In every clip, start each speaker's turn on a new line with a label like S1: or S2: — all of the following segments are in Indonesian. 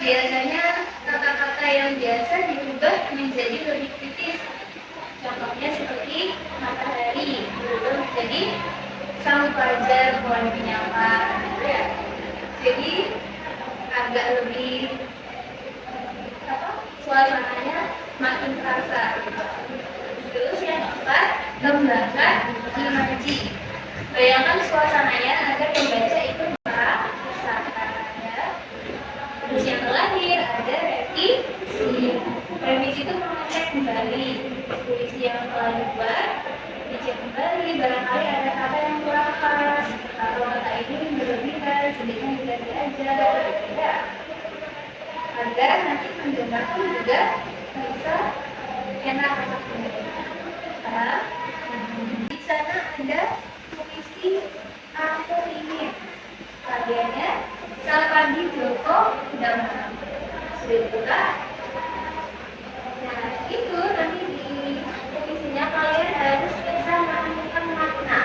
S1: Biasanya kata-kata yang biasa diubah menjadi lebih kritis. Contohnya seperti matahari berubah menjadi sang fajar pohon penyapa. Ya. Jadi agak lebih suasananya makin terasa. Terus yang keempat, kembangkan imaji. Bayangkan suasananya agar pembaca ikut merasakannya. Terus yang terakhir ada revisi. Revisi itu mengecek kembali puisi yang telah dibuat, dicek kembali barangkali ada kata yang kurang pas atau kata ini berlebihan, sedikit diganti aja, ya. Agar nanti mendengarkan juga bisa enak. Nah, di sana ada puisi Aku Ingin, karyanya Salpadi Djoko Damono. Sudah dibuka. Nah, itu nanti di puisinya kalian harus bisa menemukan makna.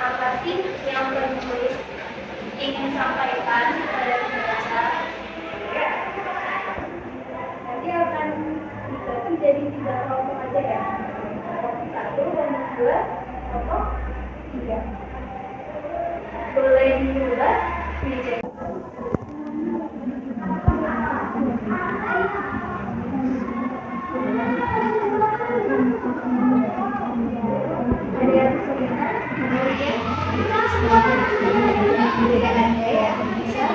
S1: Apa sih yang penulis ingin sampaikan kepada pembaca? Ya. Nanti akan dibagi jadi 3 kelompok aja ya. Kelompok 1, kelompok 2, kelompok 3. Boleh diubah, dicek. Ada yang kesulitan? Kemudian tidak ada ya. Bisa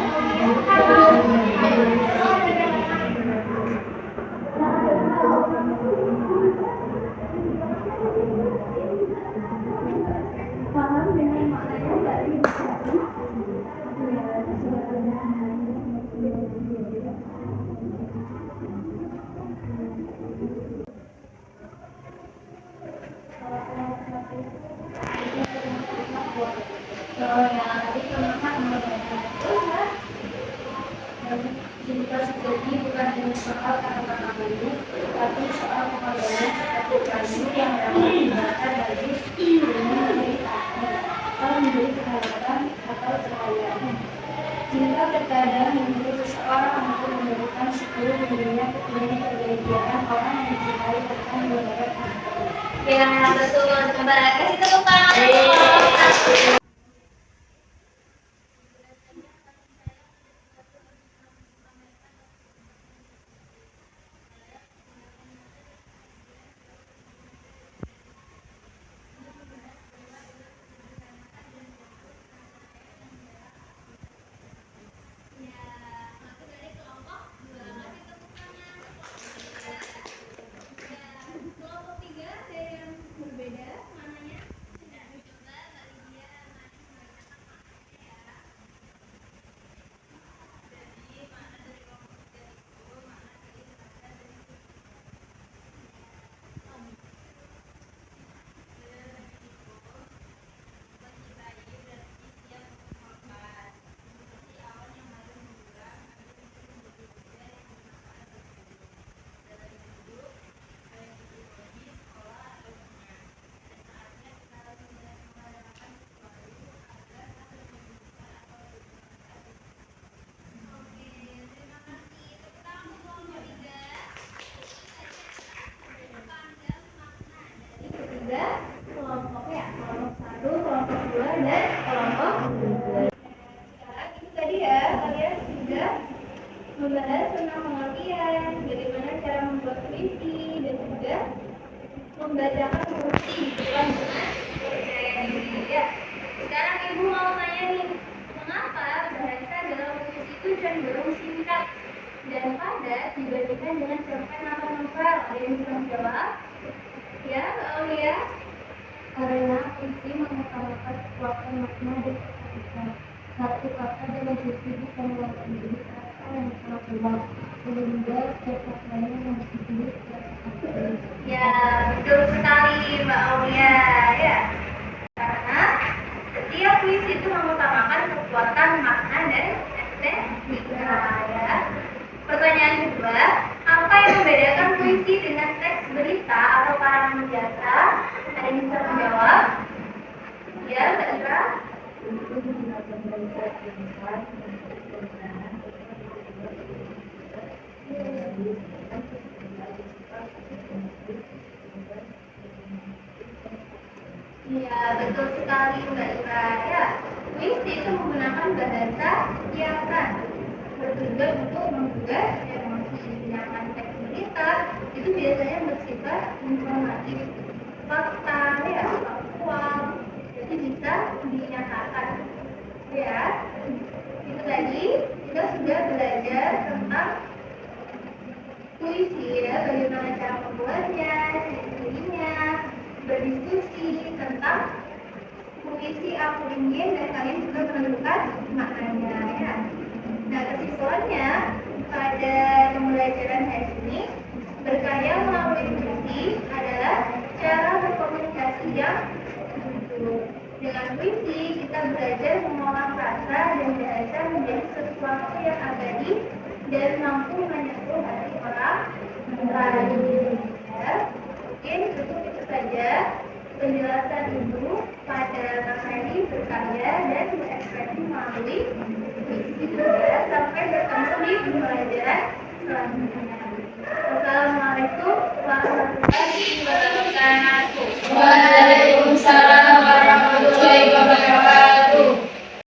S1: paham dengan maknanya dari jadi bukan hanya soal kata-kata bagus, tapi soal pengorbanan seperti kayu yang dapat dibakar bagi dengan menjadi api atau menjadi kehangatan atau cahaya. Cinta terkadang menyuruh seseorang untuk memberikan 10 dunia demi kebahagiaan orang yang dicintai akan benar-benar. Ya, betul. Coba kasih tepuk tangan. Kelompoknya kelompok 1, kelompok 2, dan kelompok 3. Sekarang itu tadi ya, kalian sudah membahas tentang pengertian, bagaimana cara membuat puisi, dan juga membacakan puisi dengan percaya diri ya. Sekarang ibu mau tanya nih, mengapa bahasa dalam puisi itu cenderung singkat dan padat dibandingkan dengan cerpen atau novel? Ada yang bisa menjawab? Ya, Aulia. Karena puisi mengutamakan kekuatan makna dan kesan. Satu kata dalam puisi bisa mengangkat menjadi kata yang sangat luas, sehingga setiap katanya harus ditulis secara tepat. Ya, betul sekali Mbak Aulia. Ya, karena setiap puisi itu mengutamakan kekuatan makna dan estetika. Ya. Pertanyaan kedua, apa yang membedakan puisi dengan teks berita atau karangan biasa? Ada yang bisa menjawab? Ya, Mbak Ira. Iya, betul sekali Mbak Ira. Ya, puisi itu menggunakan bahasa kiasan bertujuan untuk menggugah emosi, sedangkan teks berita itu biasanya bersifat informatif, fakta, ya, faktual, jadi bisa dinyatakan. Ya, itu tadi kita sudah belajar tentang puisi ya, bagaimana cara membuatnya, ciri-cirinya, berdiskusi tentang puisi aku ingin dan kalian juga menentukan maknanya ya. Nah, kesimpulannya pada pembelajaran hari ini, berkarya melalui puisi adalah cara berkomunikasi yang jujur. Dengan puisi kita belajar mengolah rasa dan bahasa menjadi sesuatu yang abadi dan mampu menyentuh hati orang lain. Ya. Mungkin cukup itu saja penjelasan ibu pada materi berkarya dan berekspresi melalui puisi. Sampai bertemu di pembelajaran selanjutnya.